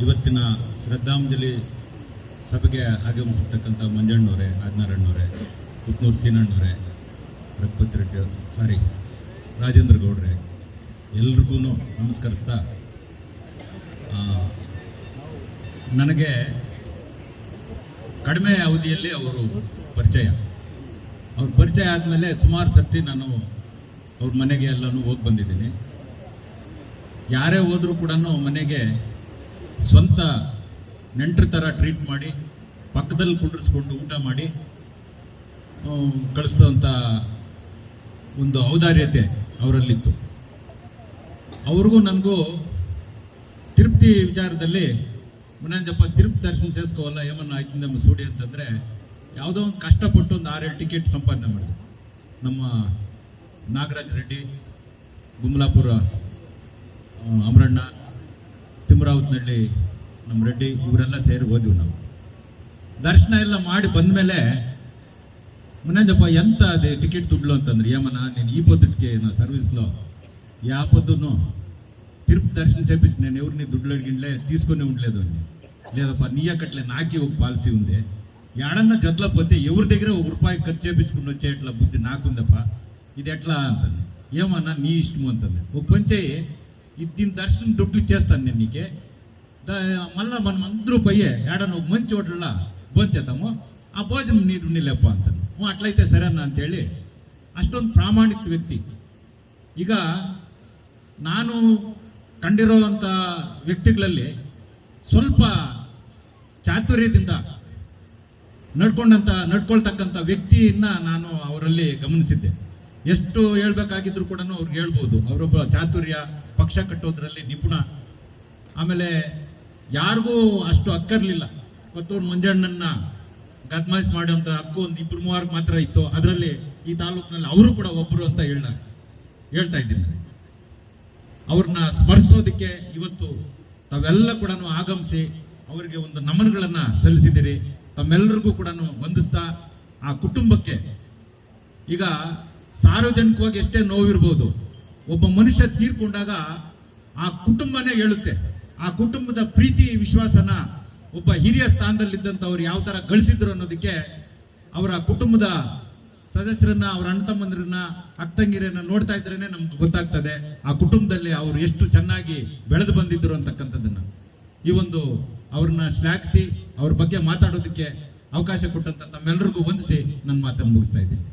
ಇವತ್ತಿನ ಶ್ರದ್ಧಾಂಜಲಿ ಸಭೆಗೆ ಆಗಮಿಸಿರ್ತಕ್ಕಂಥ ಮಂಜಣ್ಣವರೇ, ಆಜ್ನಾರಣ್ಣವರೇ, ಪುತ್ನೂರು ಸೀನಣ್ಣವರೇ, ರಘುಪತಿ ರೆಡ್ಡಿ, ರಾಜೇಂದ್ರ ಗೌಡ್ರೆ, ಎಲ್ರಿಗೂ ನಮಸ್ಕರಿಸ್ತಾ, ನನಗೆ ಕಡಿಮೆ ಅವಧಿಯಲ್ಲಿ ಅವರು ಪರಿಚಯ ಆದಮೇಲೆ ಸುಮಾರು ಸರ್ತಿ ನಾನು ಅವ್ರ ಮನೆಗೆ ಎಲ್ಲನೂ ಹೋಗಿ ಬಂದಿದ್ದೀನಿ. ಯಾರೇ ಹೋದರೂ ಕೂಡ ಮನೆಗೆ ಸ್ವಂತ ನೆಂಟರ ಥರ ಟ್ರೀಟ್ ಮಾಡಿ ಪಕ್ಕದಲ್ಲಿ ಕುಂಡ್ರಿಸ್ಕೊಂಡು ಊಟ ಮಾಡಿ ಕಳಿಸಿದಂಥ ಒಂದು ಔದಾರ್ಯತೆ ಅವರಲ್ಲಿತ್ತು. ಅವ್ರಿಗೂ ನನಗೂ ತಿರುಪತಿ ವಿಚಾರದಲ್ಲಿ ಮನಂಜಪ್ಪ ತಿರುಪತಿ ದರ್ಶನ ಸೇರಿಸ್ಕೋವಲ್ಲ ಏಮನ್ನ ಆಯ್ತು ನಮ್ಮ ಸೂಡಿ ಅಂತಂದರೆ ಯಾವುದೋ ಒಂದು ಕಷ್ಟಪಟ್ಟು ಒಂದು 6-7 ಟಿಕೆಟ್ ಸಂಪಾದನೆ ಮಾಡಿದೆ. ನಮ್ಮ ನಾಗರಾಜ್ ರೆಡ್ಡಿ, ಗುಮ್ಲಾಪುರ ಅಮರಣ್ಣ, ತಿಮ್ಮರಾವತ್ನಹಳ್ಳಿ ನಮ್ಮ ರೆಡ್ಡಿ, ಇವರೆಲ್ಲ ಸೇರಿ ಹೋದ್ವಿ. ನಾವು ದರ್ಶನ ಎಲ್ಲ ಮಾಡಿ ಬಂದಮೇಲೆ ಮನಂಜಪ್ಪ ಎಂತ ಅದೇ ಟಿಕೆಟ್ ದುಡ್ಲು ಅಂತಂದ್ರೆ ಏಮನ ನೀನು ಈ ಪೊದ್ದುಕ್ಕೆ ನಾ ಸರ್ವಿಸ್లో యాపొద్దును తిరుపతి దర్శనం చేపించి నేను ఎవరిని దుడ్లు అడిగిండ్లే తీసుకొని ఉండలేదు అని లేదప్ప నీయకట్లే నాకి ఒక పాలసీ ఉంది, ఏడన్నా జట్ల పోతే ఎవరి దగ్గర ₹1 ఖర్చు చేయించుకుని వచ్చేట్లా బుద్ధి నాకుందప్ప, ఇది ఎట్లా అంటుంది. ఏమన్నా నీ ఇష్టము అంటుంది. ఒక పని చేయి, దీని దర్శనం దుడ్లు ఇచ్చేస్తాను నేను నీకే, మళ్ళీ మనం అందరూ పోయే ఏడన్నా ఒక మంచి హోటల్ల భోంచేద్దాము, ఆ భోజనం ನೀರು ಲೆಪ್ಪ ಅಂತಾನೆ. ಅಟ್ಲೈತೆ ಸರನ್ನ ಅಂತೇಳಿ ಅಷ್ಟೊಂದು ಪ್ರಾಮಾಣಿಕ ವ್ಯಕ್ತಿ. ಈಗ ನಾನು ಕಂಡಿರೋವಂಥ ವ್ಯಕ್ತಿಗಳಲ್ಲಿ ಚಾತುರ್ಯದಿಂದ ನಡ್ಕೊಳ್ತಕ್ಕಂಥ ವ್ಯಕ್ತಿಯನ್ನ ನಾನು ಅವರಲ್ಲಿ ಗಮನಿಸಿದ್ದೆ. ಎಷ್ಟು ಹೇಳ್ಬೇಕಾಗಿದ್ರು ಕೂಡ ಅವ್ರಿಗೆ ಹೇಳ್ಬೋದು. ಅವರೊಬ್ಬ ಚಾತುರ್ಯ, ಪಕ್ಷ ಕಟ್ಟೋದ್ರಲ್ಲಿ ನಿಪುಣ. ಆಮೇಲೆ ಯಾರಿಗೂ ಅಷ್ಟು ಅಕ್ಕರ್ಲಿಲ್ಲ. ಕೊತ್ತೂರು ಮಂಜಣ್ಣನ್ನ ಗದ್ಮಾಯಿಸ್ ಮಾಡುವಂಥ ಹಕ್ಕು ಒಂದು 2-3 ಮಾತ್ರ ಇತ್ತು. ಅದರಲ್ಲಿ ಈ ತಾಲೂಕಿನಲ್ಲಿ ಅವರು ಕೂಡ ಒಬ್ಬರು ಅಂತ ಹೇಳ್ತಾ ಇದ್ದೀನಿ. ಅವ್ರನ್ನ ಸ್ಮರಿಸೋದಕ್ಕೆ ಇವತ್ತು ತಾವೆಲ್ಲ ಕೂಡ ಆಗಮಿಸಿ ಅವರಿಗೆ ಒಂದು ನಮನಗಳನ್ನು ಸಲ್ಲಿಸಿದ್ದೀರಿ. ತಮ್ಮೆಲ್ಲರಿಗೂ ಕೂಡ ವಂದಿಸ್ತಾ, ಆ ಕುಟುಂಬಕ್ಕೆ ಈಗ ಸಾರ್ವಜನಿಕವಾಗಿ ಎಷ್ಟೇ ನೋವಿರ್ಬೋದು, ಒಬ್ಬ ಮನುಷ್ಯ ತೀರ್ಕೊಂಡಾಗ ಆ ಕುಟುಂಬನೇ ಹೇಳುತ್ತೆ. ಆ ಕುಟುಂಬದ ಪ್ರೀತಿ ವಿಶ್ವಾಸನ ಒಬ್ಬ ಹಿರಿಯ ಸ್ಥಾನದಲ್ಲಿದ್ದಂಥವ್ರು ಯಾವ ಥರ ಗಳಿಸಿದ್ರು ಅನ್ನೋದಕ್ಕೆ ಅವರ ಕುಟುಂಬದ ಸದಸ್ಯರನ್ನ, ಅವರ ಅಣ್ಣ ತಮ್ಮಂದಿರನ್ನ, ಅಕ್ಕಂಗಿರನ್ನ ನೋಡ್ತಾ ಇದ್ರೇನೆ ನಮ್ಗೆ ಗೊತ್ತಾಗ್ತದೆ ಆ ಕುಟುಂಬದಲ್ಲಿ ಅವರು ಎಷ್ಟು ಚೆನ್ನಾಗಿ ಬೆಳೆದು ಬಂದಿದ್ರು ಅಂತಕ್ಕಂಥದ್ದನ್ನು. ಈ ಒಂದು ಅವ್ರನ್ನ ಶ್ಲಾಘಿಸಿ ಅವ್ರ ಬಗ್ಗೆ ಮಾತಾಡೋದಕ್ಕೆ ಅವಕಾಶ ಕೊಟ್ಟಂತ ತಮ್ಮೆಲ್ಲರಿಗೂ ವಂದಿಸಿ ನನ್ನ ಮಾತನ್ನು ಮುಗಿಸ್ತಾ ಇದ್ದೀನಿ.